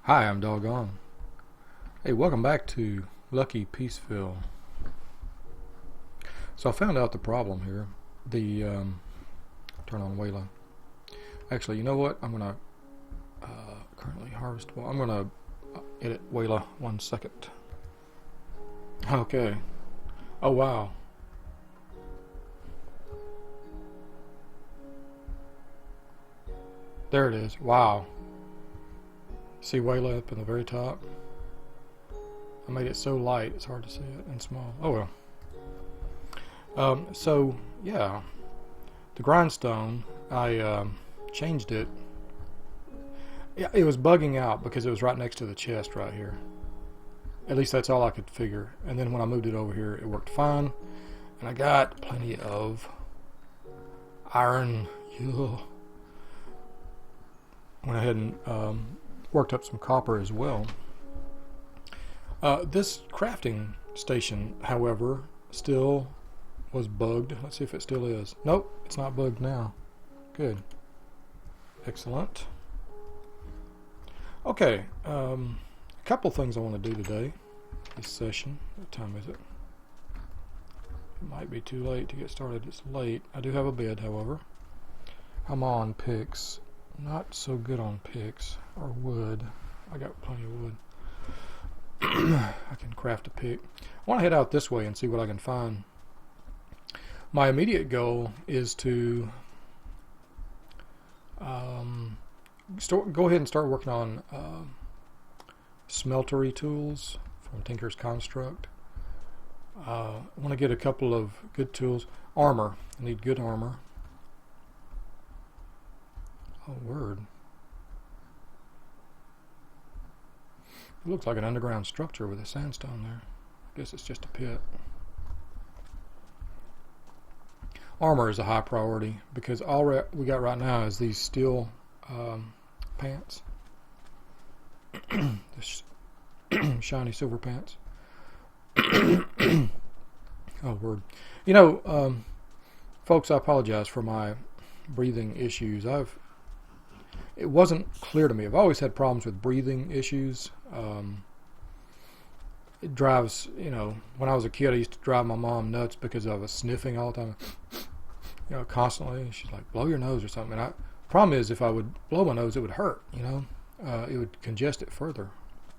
Hi, I'm Doggone. Hey, welcome back to Lucky Peaceville. So I found out the problem here. Turn on Wayla. Actually, you know what? I'm gonna currently harvest. Well, I'm gonna edit Wayla 1 second. Okay. Oh wow. There it is. Wow. See Wayla up in the very top? I made it so light it's hard to see it and small. Oh well. So yeah, the grindstone I changed it. Yeah, it was bugging out because it was right next to the chest right here. At least that's all I could figure. And then when I moved it over here, it worked fine, and I got plenty of iron. Ugh. Went ahead and worked up some copper as well. This crafting station, however, still was bugged. Let's see if it still is. Nope, it's not bugged now. Good. Excellent. Okay, a couple things I want to do today. This session. What time is it? It might be too late to get started. It's late. I do have a bed, however. I'm on picks. Not so good on picks or wood. I got plenty of wood. I can craft a pick. I want to head out this way and see what I can find. My immediate goal is to go ahead and start working on smeltery tools from Tinker's Construct. I want to get a couple of good tools. Armor. I need good armor. Oh, word. It looks like an underground structure with a sandstone there. I guess it's just a pit. Armor is a high priority because all we got right now is these steel pants. Shiny silver pants. Oh, word. You know, folks, I apologize for my breathing issues. It wasn't clear to me. I've always had problems with breathing issues. It drives, when I was a kid, I used to drive my mom nuts because I was sniffing all the time, constantly. She's like, blow your nose or something. And problem is, if I would blow my nose, it would hurt, it would congest it further.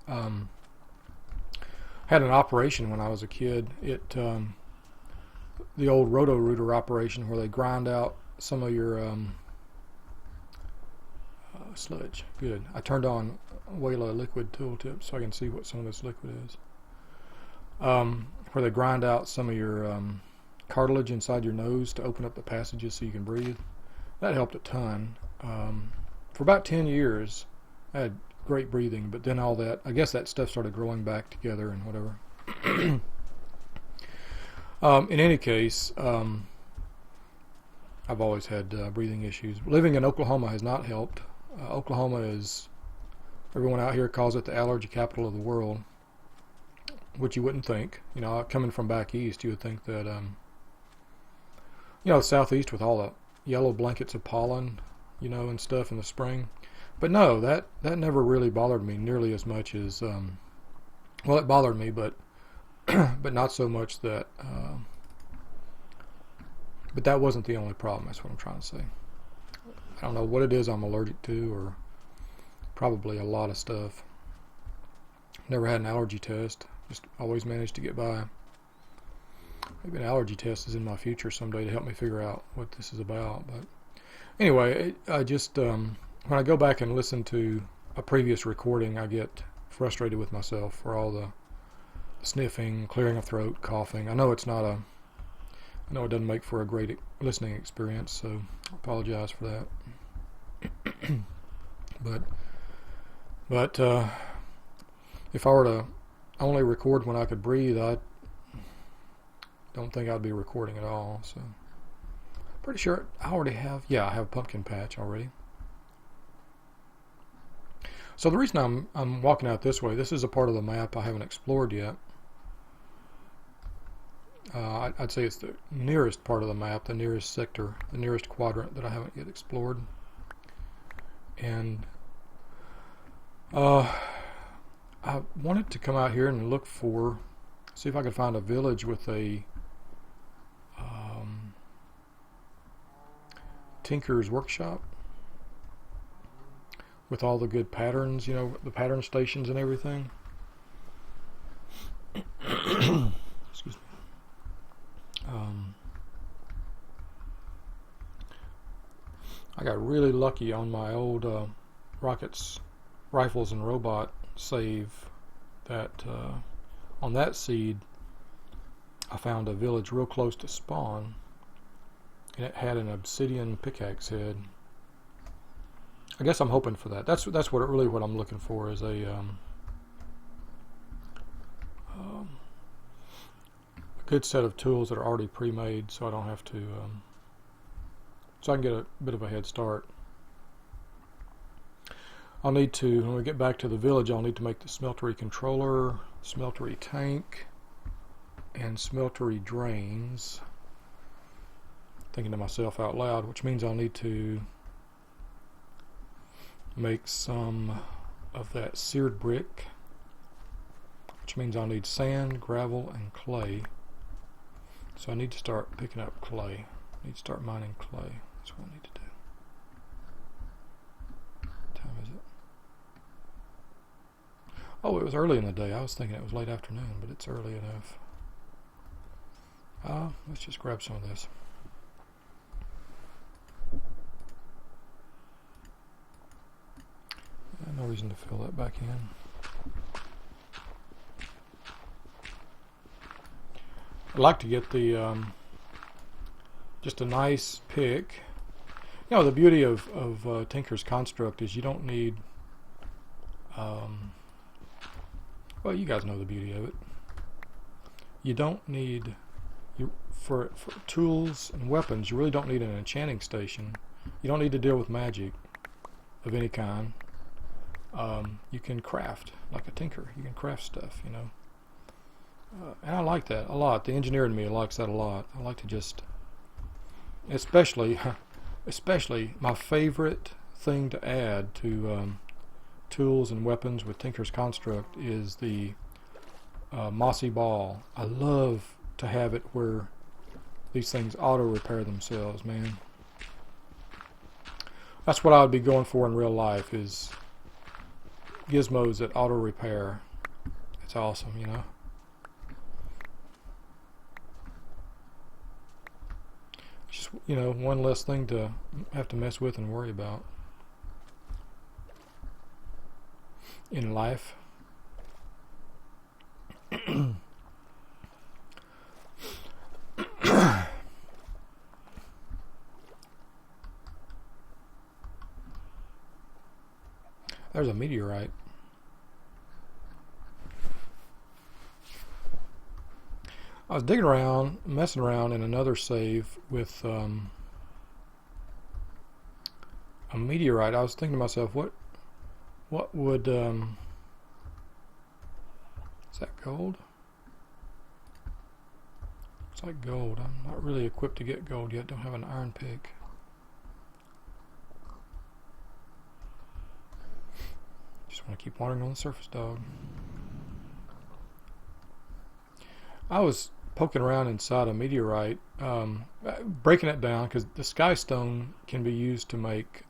Had an operation when I was a kid. The old Roto-Rooter operation where they grind out some of your sludge. Good. I turned on Wayla liquid tooltip so I can see what some of this liquid is. Where they grind out some of your cartilage inside your nose to open up the passages so you can breathe. That helped a ton. For about 10 years, I had great breathing, but then all that, I guess that stuff started growing back together and whatever. In any case, I've always had breathing issues. Living in Oklahoma has not helped. Oklahoma is, everyone out here calls it the allergy capital of the world, which you wouldn't think. Coming from back east, you would think that, the southeast with all the yellow blankets of pollen, and stuff in the spring. But no, that never really bothered me nearly as much as, it bothered me, but but not so much that, but that wasn't the only problem. That's what I'm trying to say. I don't know what it is I'm allergic to, or probably a lot of stuff. Never had an allergy test. Just always managed to get by. Maybe an allergy test is in my future someday to help me figure out what this is about. But anyway, I just when I go back and listen to a previous recording, I get frustrated with myself for all the sniffing, clearing of throat, coughing. I know it doesn't make for a great listening experience, so I apologize for that. But if I were to only record when I could breathe, I don't think I'd be recording at all. So pretty sure I already have. Yeah, I have a pumpkin patch already. So the reason I'm walking out this way, this is a part of the map I haven't explored yet. I'd say it's the nearest part of the map, the nearest sector, the nearest quadrant that I haven't yet explored. And I wanted to come out here and look for, see if I could find a village with a tinker's workshop with all the good patterns, you know, the pattern stations and everything. Excuse me. I got really lucky on my old Rockets, Rifles, and Robot save that on that seed I found a village real close to spawn, and it had an obsidian pickaxe head. I guess I'm hoping for that. That's what I'm looking for is a good set of tools that are already pre-made, so I don't have to, so I can get a bit of a head start. I'll need to, when we get back to the village, I'll need to make the smeltery controller, smeltery tank, and smeltery drains. Thinking to myself out loud, which means I'll need to make some of that seared brick, which means I'll need sand, gravel, and clay. So I need to start picking up clay. I need to start mining clay. That's what I need to do. What time is it? Oh, it was early in the day. I was thinking it was late afternoon, but it's early enough. Let's just grab some of this. No reason to fill that back in. I'd like to get the just a nice pick. You know, the beauty of Tinker's Construct is you don't need well, you guys know the beauty of it. You don't need for tools and weapons, you really don't need an enchanting station. You don't need to deal with magic of any kind. You can craft like a tinker. You can craft stuff, you know. And I like that a lot. The engineer in me likes that a lot. I like to just, especially my favorite thing to add to tools and weapons with Tinker's Construct is the mossy ball. I love to have it where these things auto repair themselves, man. That's what I would be going for in real life, is gizmos that auto repair. It's awesome, you know. Just, you know, one less thing to have to mess with and worry about in life. There's a meteorite. I was digging around, messing around in another save with a meteorite. I was thinking to myself, what would is that gold? It's like gold. I'm not really equipped to get gold yet. Don't have an iron pick. Just want to keep watering on the surface, dog. I was poking around inside a meteorite, breaking it down, because the sky stone can be used to make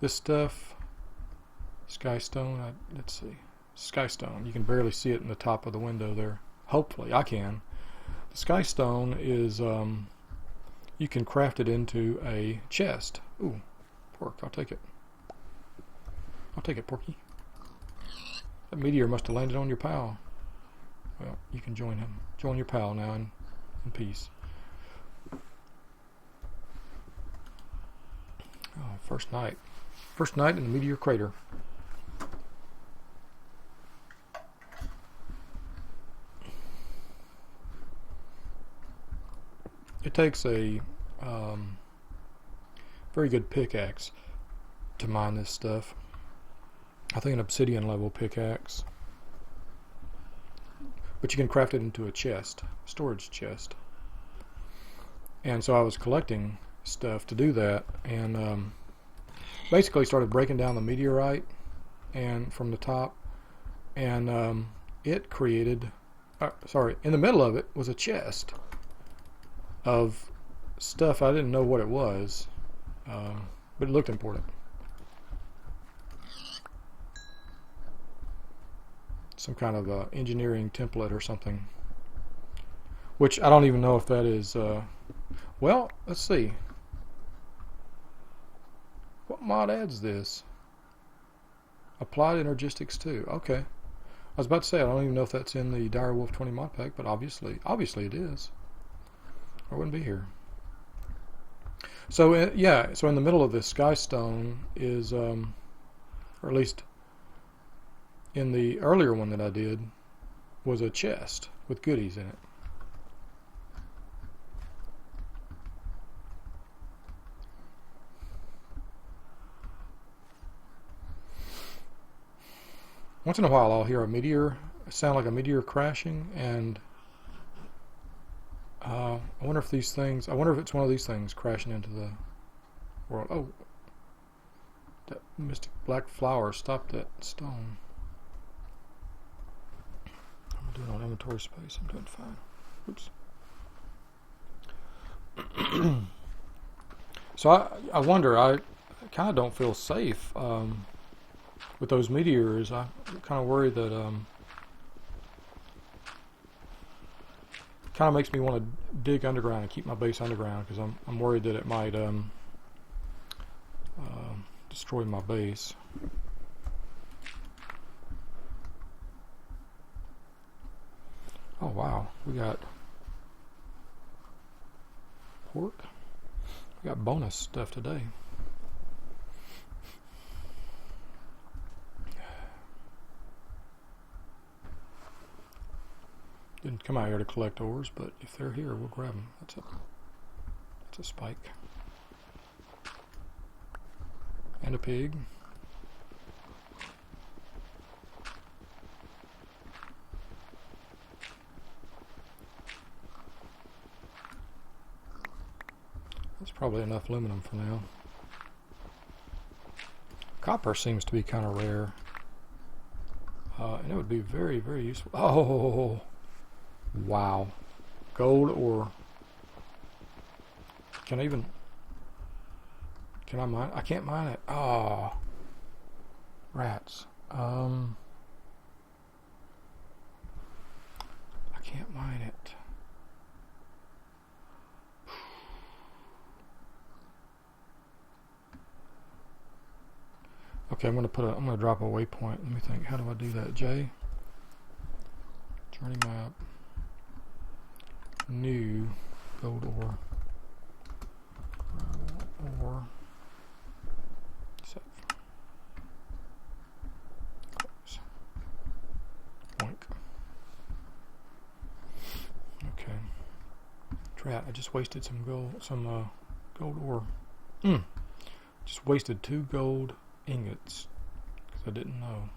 this stuff. Sky stone, let's see. Sky stone. You can barely see it in the top of the window there. Hopefully, I can. The sky stone is, you can craft it into a chest. Ooh, pork, I'll take it. I'll take it, Porky. That meteor must have landed on your pal. Well, you can join him. Join your pal now in peace. Oh, first night. First night in the meteor crater. It takes a very good pickaxe to mine this stuff. I think an obsidian level pickaxe. But you can craft it into a chest, storage chest. And so I was collecting stuff to do that, and basically started breaking down the meteorite and from the top, and it created, in the middle of it was a chest of stuff I didn't know what it was, but it looked important. Some kind of engineering template or something, which I don't even know if that is. Well, let's see. What mod adds this? Applied Energistics 2. Okay. I was about to say, I don't even know if that's in the Dire Wolf 20 mod pack, but obviously it is. I wouldn't be here. So, so in the middle of this Sky Stone is, or at least in the earlier one that I did, was a chest with goodies in it. Once in a while I'll hear a meteor, sound like a meteor crashing, and I wonder if it's one of these things crashing into the world. Oh, that mystic black flower stopped that stone. I'm doing on inventory space. I'm doing fine. Oops. So I wonder, I kind of don't feel safe with those meteors. I'm kind of worried that kind of makes me want to dig underground and keep my base underground, because I'm worried that it might destroy my base. Oh wow, we got pork. We got bonus stuff today. Didn't come out here to collect ores, but if they're here, we'll grab them. That's a spike. And a pig. That's probably enough aluminum for now. Copper seems to be kind of rare. And it would be very, very useful. Oh! Wow. Gold ore. Can I mine? I can't mine it. Oh. Rats. I can't mine it. Okay, I'm gonna drop a waypoint. Let me think. How do I do that? J. Journey map. New gold ore. Ore. Save. Close. Boink. Okay. Drat. I just wasted some gold ore. Just wasted 2 gold ingots because I didn't know.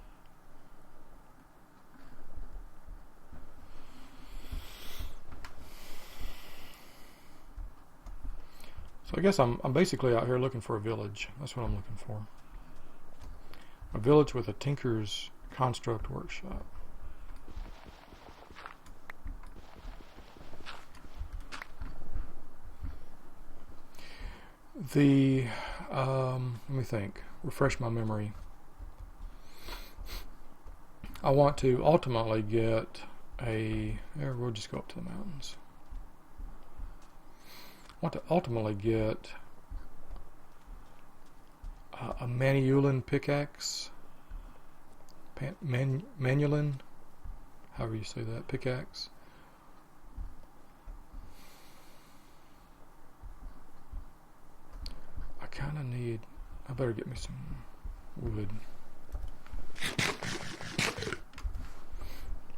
So I guess I'm basically out here looking for a village. That's what I'm looking for. A village with a tinker's construct workshop. Let me think. Refresh my memory. I want to ultimately get we'll just go up to the mountains. I want to ultimately get a Manulin pickaxe. Manulin, however you say that, pickaxe. I better get me some wood.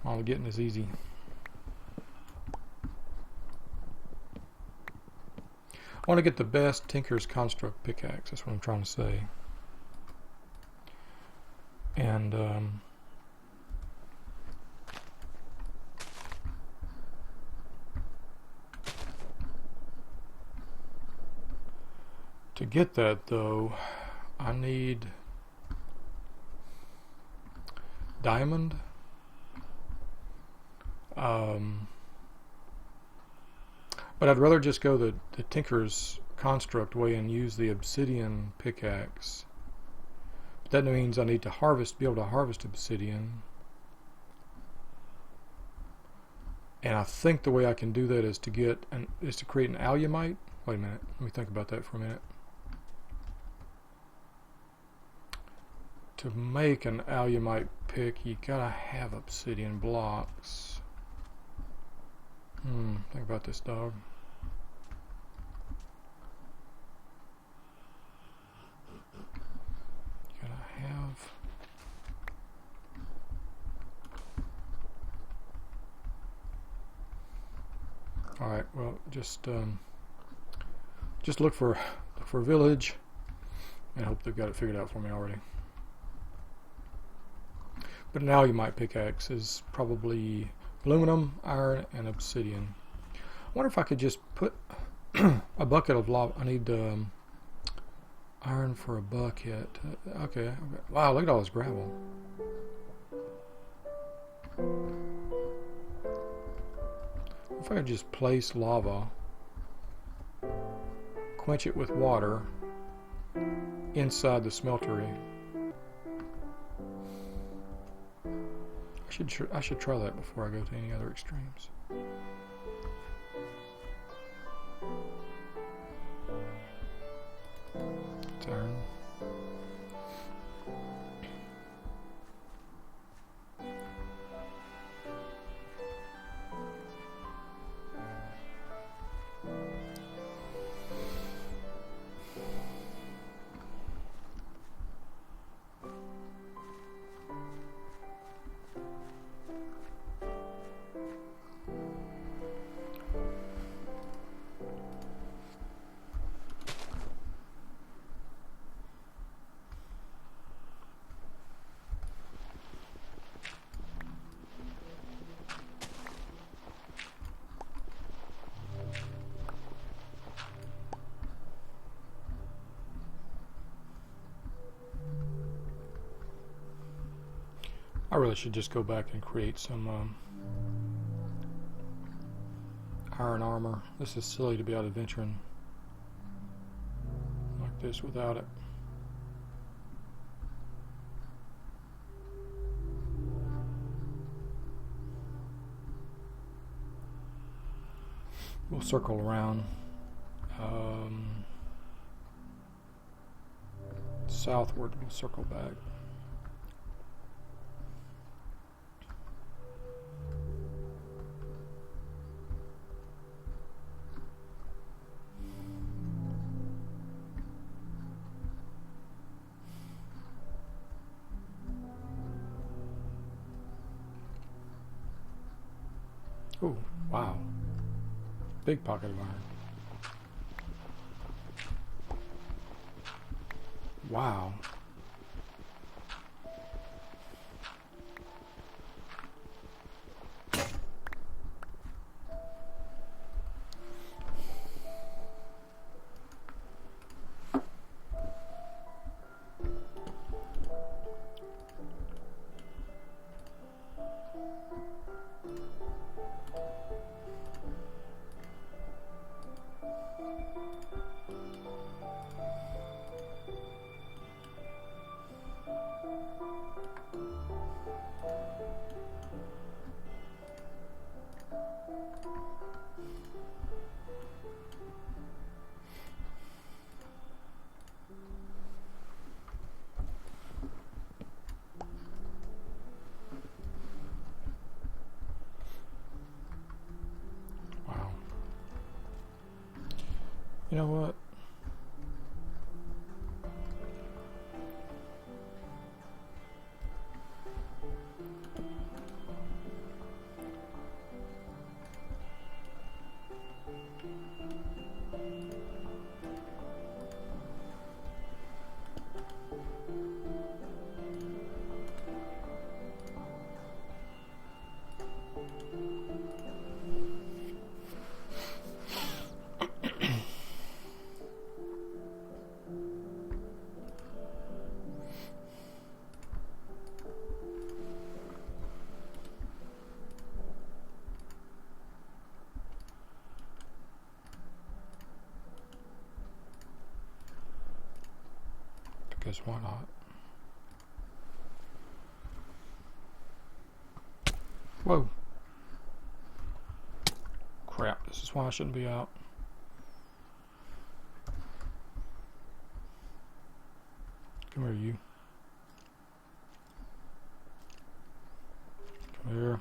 All the getting is easy. I want to get the best Tinker's Construct pickaxe. That's what I'm trying to say. And to get that, though, I need diamond. But I'd rather just go the Tinker's Construct way and use the obsidian pickaxe. But that means I need to be able to harvest obsidian. And I think the way I can do that is to create an alumite. Wait a minute, let me think about that for a minute. To make an alumite pick, you gotta have obsidian blocks. Think about this, dog. You gotta have. All right. Well, just look for a village, and hope they've got it figured out for me already. But an alumite pickaxe is probably aluminum, iron, and obsidian. I wonder if I could just put a bucket of lava. I need iron for a bucket. Okay. Wow, look at all this gravel. If I could just place lava, quench it with water inside the smeltery. I should try that before I go to any other extremes. Iron. I really should just go back and create some iron armor. This is silly to be out adventuring like this without it. We'll circle around. Southward, we'll circle back. Oh, wow. Big pocket of iron. Wow. You know what? because why not? Whoa. Crap, this is why I shouldn't be out. Come here, you. Come here.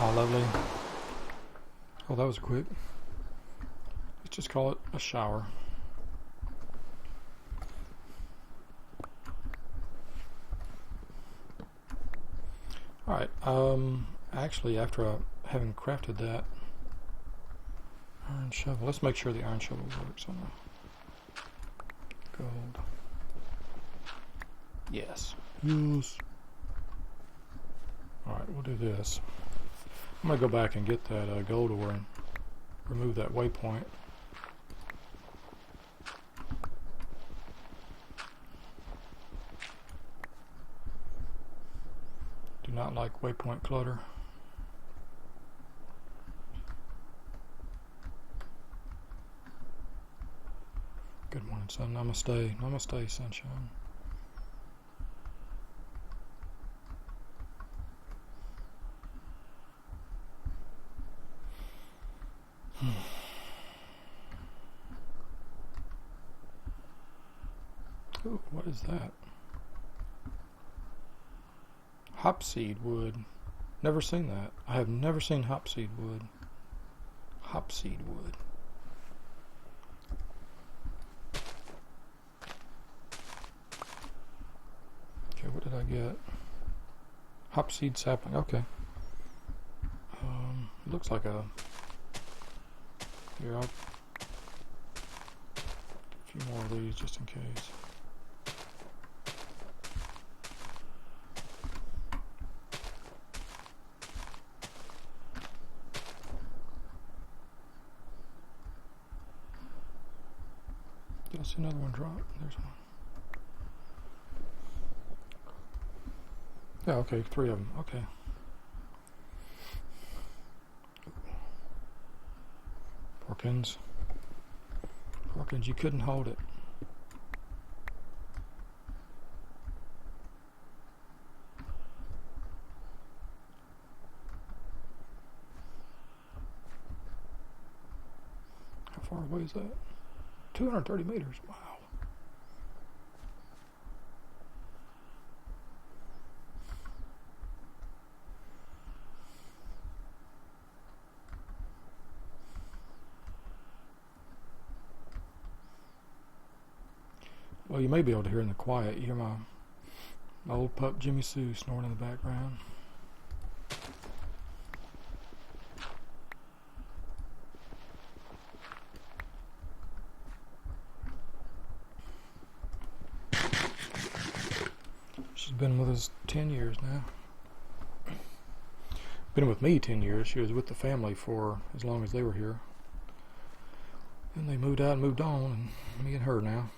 Oh, lovely. Oh, that was quick. Let's just call it a shower. Alright, actually, after having crafted that iron shovel, let's make sure the iron shovel works on the gold. Yes. Yes. Alright, we'll do this. I'm going to go back and get that gold ore and remove that waypoint. Do not like waypoint clutter. Good morning, sun. Namaste. Namaste, sunshine. Ooh, what is that? Hopseed wood. Never seen that. I have never seen hopseed wood. Hopseed wood. Okay, what did I get? Hopseed sapling. Okay. It looks like a. Here, I'll. A few more of these just in case. Did I see another one drop? There's one. Yeah, okay, 3 of them. Okay. Porkins. Porkins, you couldn't hold it. How far away is that? 230 meters. Wow. Well, you may be able to hear in the quiet. You hear my old pup Jimmie Sue snoring in the background. She's been with us 10 years now. Been with me 10 years. She was with the family for as long as they were here. Then they moved out and moved on, and me and her now.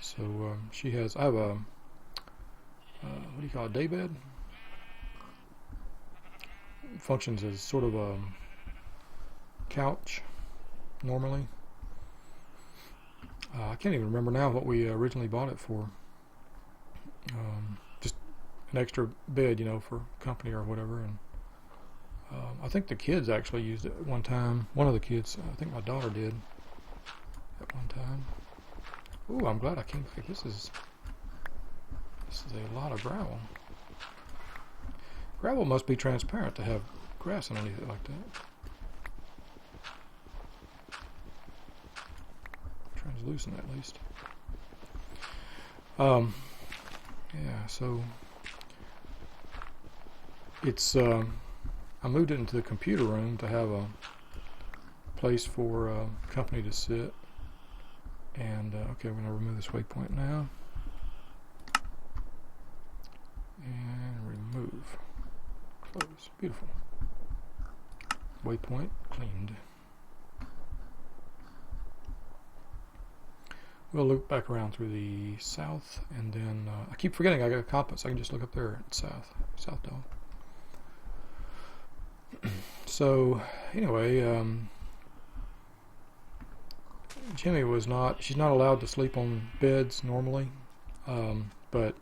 So she has, I have a, what do you call it, daybed? Functions as sort of a couch, normally. I can't even remember now what we originally bought it for. Just an extra bed, you know, for company or whatever. And I think the kids actually used it at one time. One of the kids, I think my daughter did at one time. Ooh, I'm glad I came back. This is a lot of gravel. Gravel must be transparent to have grass underneath it like that. Translucent at least. Yeah, so it's I moved it into the computer room to have a place for company to sit. And okay, we're going to remove this waypoint now. And remove. Close. Beautiful. Waypoint cleaned. we'll loop back around through the south, and then I keep forgetting I got a compass. I can just look up there at south dog. So anyway, Jimmie she's not allowed to sleep on beds normally, but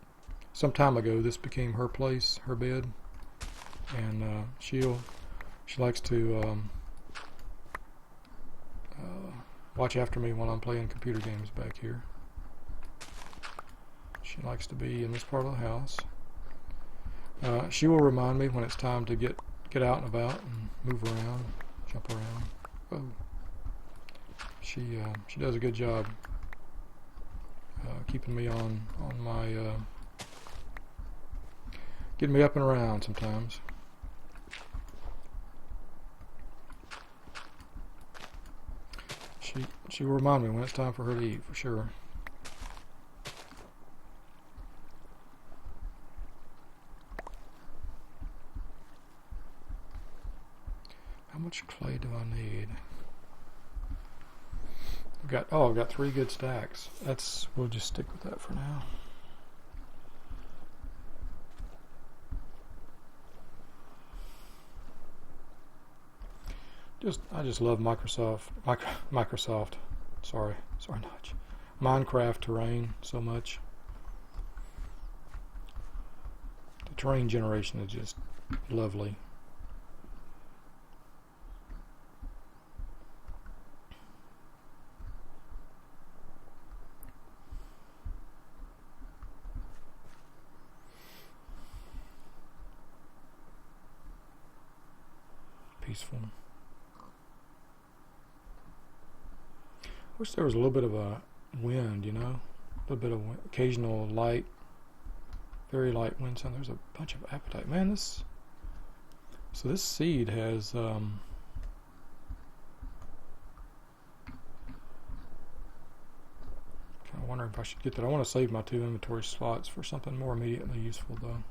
some time ago this became her place, her bed, and she likes to watch after me while I'm playing computer games back here. She likes to be in this part of the house. She will remind me when it's time to get out and about and move around, jump around. Whoa. She does a good job keeping me on my getting me up and around sometimes. She will remind me when it's time for her to eat, for sure. How much clay do I need? I've got 3 good stacks. We'll just stick with that for now. I just love Microsoft. Sorry, Notch. Minecraft terrain so much. The terrain generation is just lovely. Peaceful. Wish there was a little bit of a wind, a little bit of occasional light, very light wind sound. There's a bunch of apatite. Man, this seed has kind of wondering if I should get that. I want to save my 2 inventory slots for something more immediately useful though.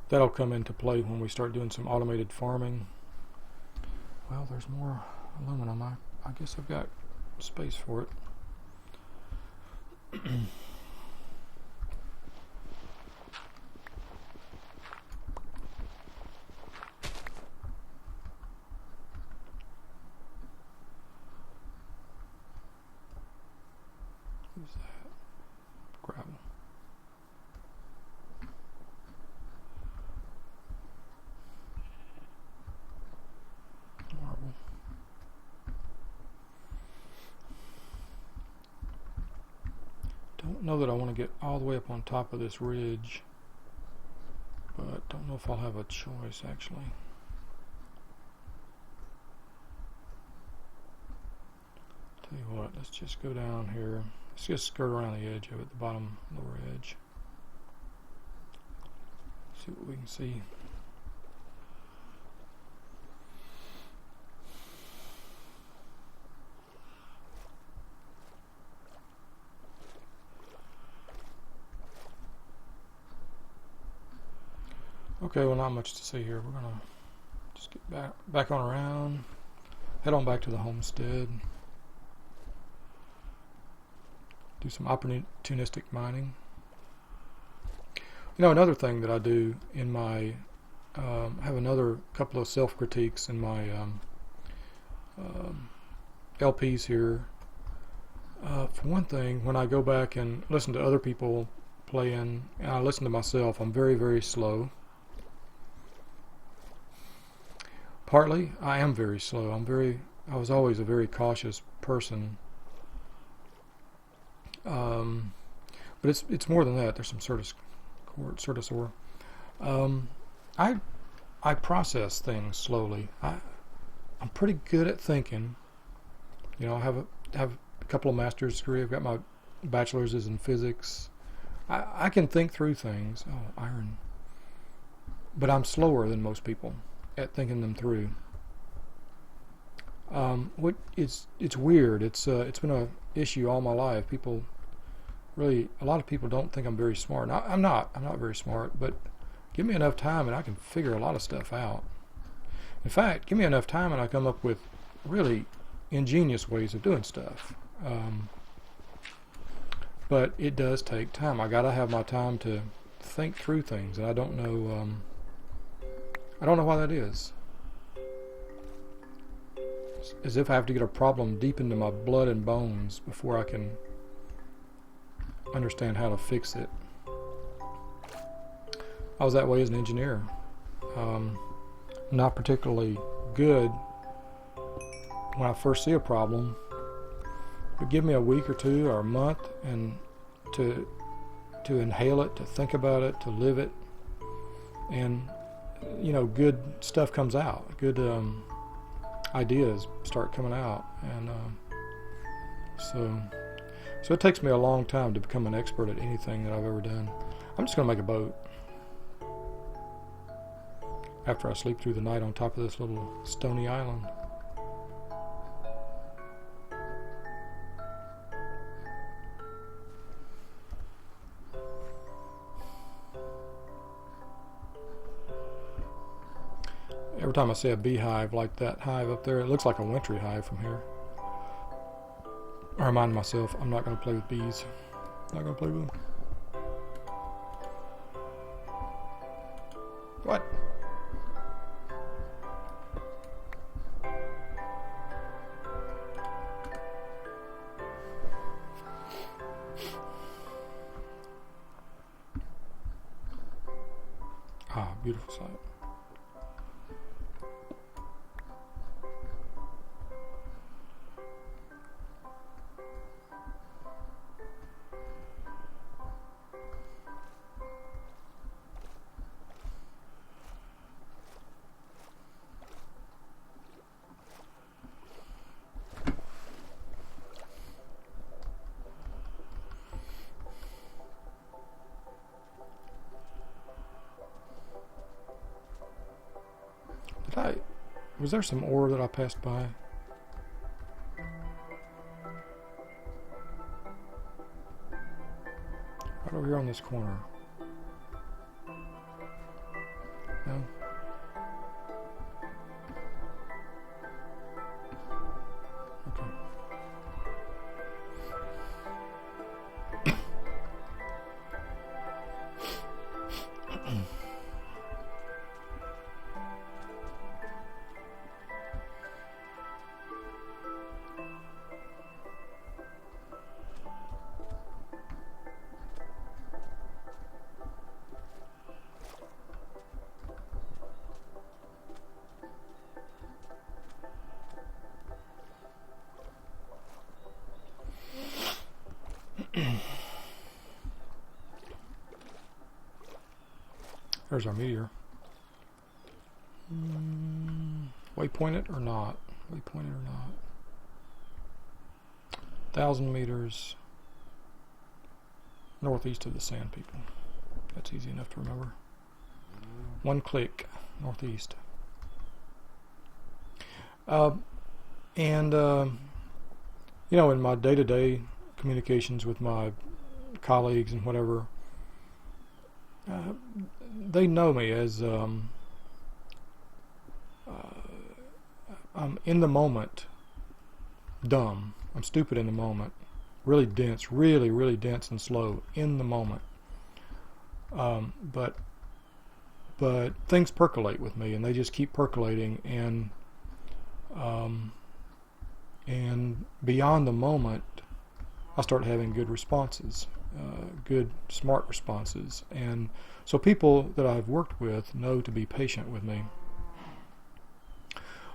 That'll come into play when we start doing some automated farming. Well, there's more aluminum. I guess I've got space for it. Who's that? Gravel. Marble. Don't know that I want to get all the way up on top of this ridge, but don't know if I'll have a choice actually. Tell you what, let's just go down here. Let's just skirt around the edge of it, the bottom lower edge. See what we can see. Okay, well, not much to see here. We're gonna just get back on around, head on back to the homestead, do some opportunistic mining. Another thing that I do in my, I have another couple of self-critiques in my LPs here. For one thing, when I go back and listen to other people playing, and I listen to myself, I'm very, very slow. Partly, I am very slow. I was always a very cautious person. But it's more than that. There's some certosaur. I process things slowly. I'm pretty good at thinking. I have a couple of master's degrees. I've got my bachelor's is in physics. I can think through things. Oh, iron. But I'm slower than most people at thinking them through. It's weird. It's been an issue all my life. A lot of people don't think I'm very smart. Now, I'm not very smart, but give me enough time and I can figure a lot of stuff out. In fact, give me enough time and I come up with really ingenious ways of doing stuff. But it does take time. I gotta have my time to think through things, and I don't know. I don't know why that is. It's as if I have to get a problem deep into my blood and bones before I can understand how to fix it. I was that way as an engineer. Not particularly good when I first see a problem, but give me a week or two or a month and to inhale it, to think about it, to live it, and good stuff comes out. Good ideas start coming out, and so it takes me a long time to become an expert at anything that I've ever done. I'm just gonna make a boat after I sleep through the night on top of this little stony island. Every time I see a beehive like that hive up there, it looks like a wintry hive from here. I remind myself I'm not going to play with bees. I'm not going to play with them. What? Ah, beautiful sight. Was there some ore that I passed by? Right over here on this corner. No? Okay. There's our meteor. Waypoint it or not? Waypoint it or not? 1,000 meters northeast of the Sand People. That's easy enough to remember. One click northeast. In my day-to-day communications with my colleagues and whatever, they know me as I'm in the moment, dumb. I'm stupid in the moment, really dense, really dense and slow in the moment. But things percolate with me, and they just keep percolating, and beyond the moment, I start having good responses, good, smart responses. And so people that I've worked with know to be patient with me.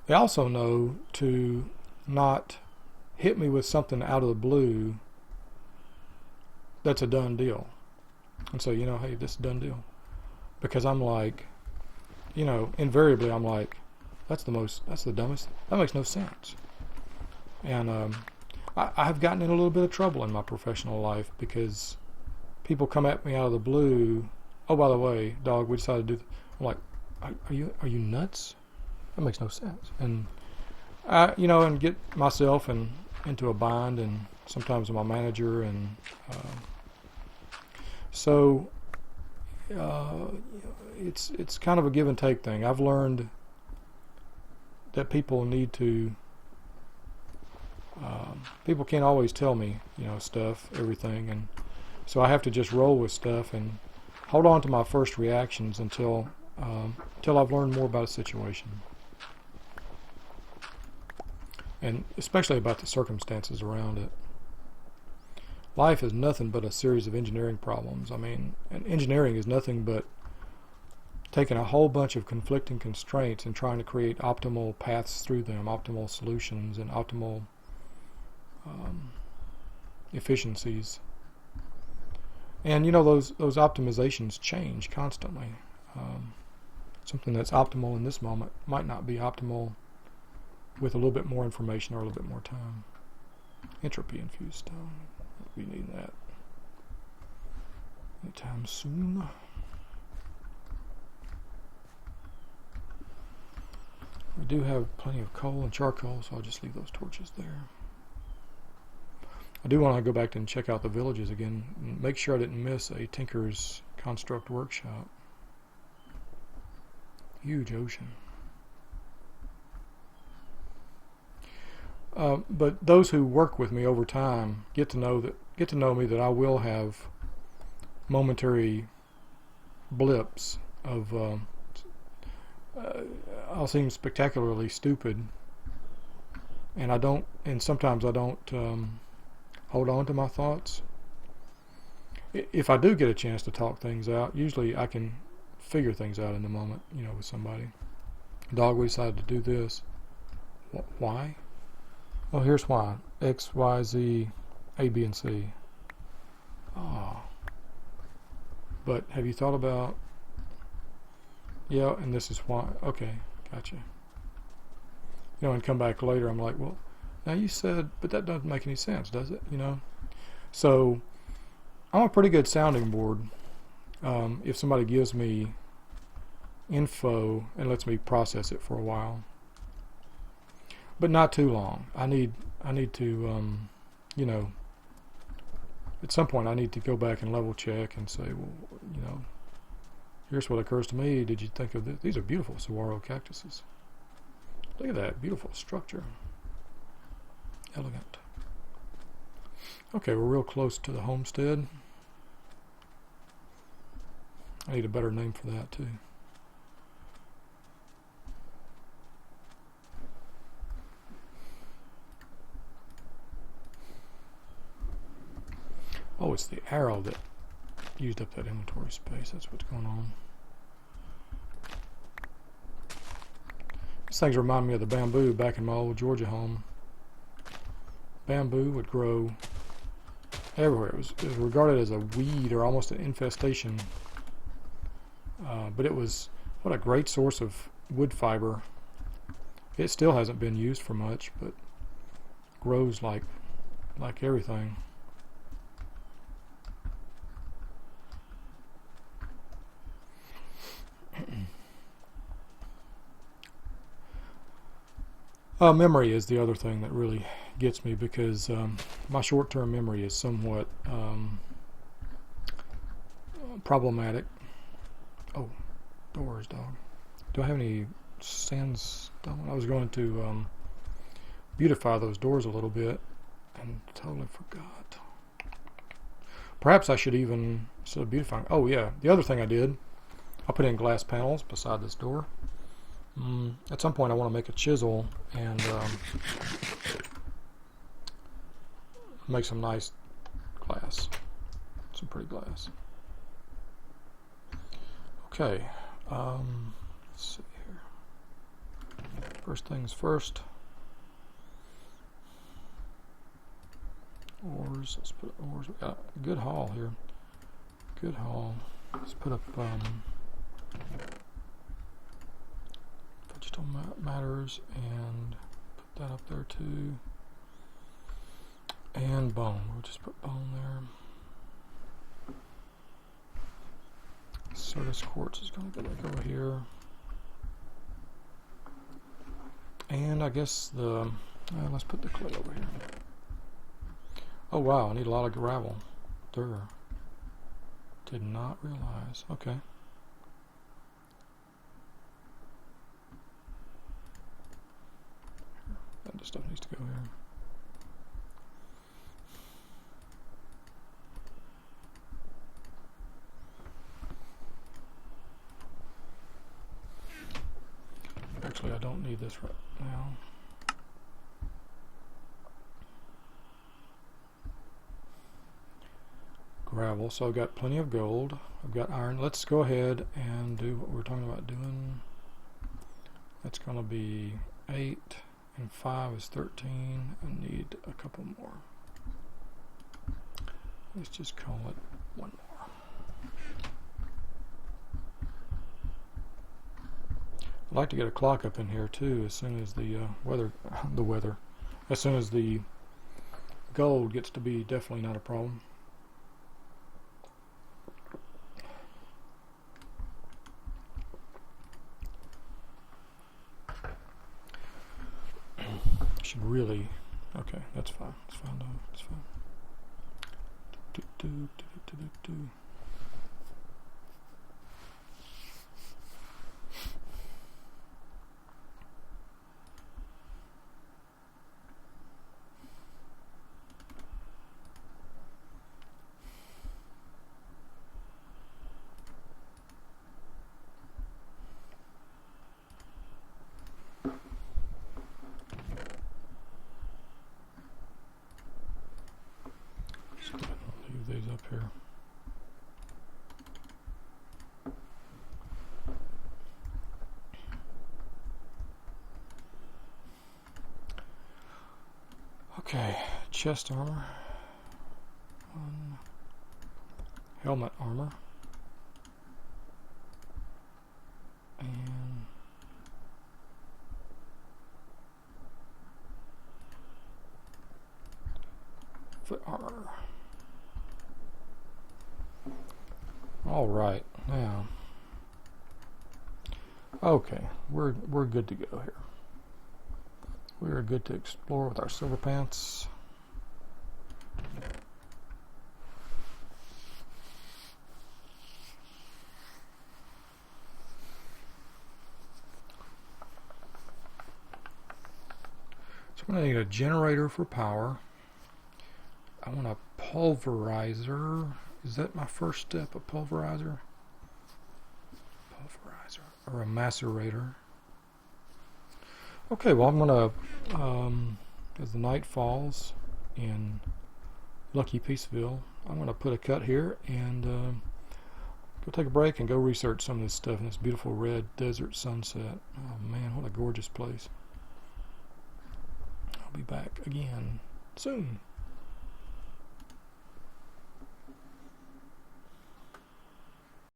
They also know to not hit me with something out of the blue that's a done deal. And so, hey, this is a done deal. Because I'm like, invariably I'm like, that's the dumbest, that makes no sense. And I have gotten in a little bit of trouble in my professional life because people come at me out of the blue. Oh, by the way, dog, we decided to do. I'm like, are you nuts? That makes no sense. And and get myself into a bind, and sometimes my manager, and so it's kind of a give and take thing. I've learned that people need to People can't always tell me, stuff, everything, and so I have to just roll with stuff and hold on to my first reactions until I've learned more about a situation, and especially about the circumstances around it. Life is nothing but a series of engineering problems. I mean, and engineering is nothing but taking a whole bunch of conflicting constraints and trying to create optimal paths through them, optimal solutions, and optimal efficiencies. And those optimizations change constantly. Something that's optimal in this moment might not be optimal with a little bit more information or a little bit more time. Entropy infused stone. We need that anytime soon. We do have plenty of coal and charcoal, so I'll just leave those torches there. I do want to go back and check out the villages again and make sure I didn't miss a Tinker's Construct Workshop. Huge ocean. But those who work with me over time get to know me that I will have momentary blips of I'll seem spectacularly stupid, and sometimes I don't hold on to my thoughts. If I do get a chance to talk things out, usually I can figure things out in the moment, with somebody. Dog, we decided to do this. Why? Well, here's why. X, Y, Z, A, B, and C. Oh. But have you thought about... Yeah, and this is why. Okay, gotcha. And come back later, I'm like, well, now you said, but that doesn't make any sense, does it? So I'm a pretty good sounding board. If somebody gives me info and lets me process it for a while, but not too long. I need to, at some point I need to go back and level check and say, well, here's what occurs to me. Did you think of this? These are beautiful saguaro cactuses. Look at that beautiful structure. Elegant. Okay, we're real close to the homestead. I need a better name for that too. Oh, it's the arrow that used up that inventory space. That's what's going on. These things remind me of the bamboo back in my old Georgia home. Bamboo would grow everywhere. It was regarded as a weed or almost an infestation. But it was, what a great source of wood fiber. It still hasn't been used for much, but grows like everything. Memory is the other thing that really gets me, because my short-term memory is somewhat problematic. Oh, doors, dog. Do I have any sandstone? I was going to beautify those doors a little bit and totally forgot. Perhaps I should even, instead of beautifying, oh yeah, the other thing I did, I put in glass panels beside this door. At some point I want to make a chisel and make some nice glass, some pretty glass. Okay, let's see here. First things first. Ores, let's put ores. We got a good haul here. Good haul. Let's put up vegetal matters and put that up there too. And bone. We'll just put bone there. Certus quartz is going to go back over here. And I guess let's put the clay over here. Oh wow, I need a lot of gravel. Durr. Did not realize. Okay. That stuff needs to go here. this right now. Gravel. So I've got plenty of gold. I've got iron. Let's go ahead and do what we're talking about doing. That's going to be 8 and 5 is 13. I need a couple more. Let's just call it one more. I'd like to get a clock up in here too as soon as the as soon as the gold gets to be definitely not a problem. Should really, okay, that's fine. It's fine though. It's fine. Leave these up here. Okay, chest armor, helmet armor, and foot armor. All right, now, okay, we're good to go here. We are good to explore with our silver pants. So I'm going to need a generator for power. I want a pulverizer. Is that my first step, a pulverizer? Pulverizer, or a macerator. Okay, well I'm going to, as the night falls in Lucky Peaceville, I'm going to put a cut here and go take a break and go research some of this stuff in this beautiful red desert sunset. Oh man, what a gorgeous place. I'll be back again soon.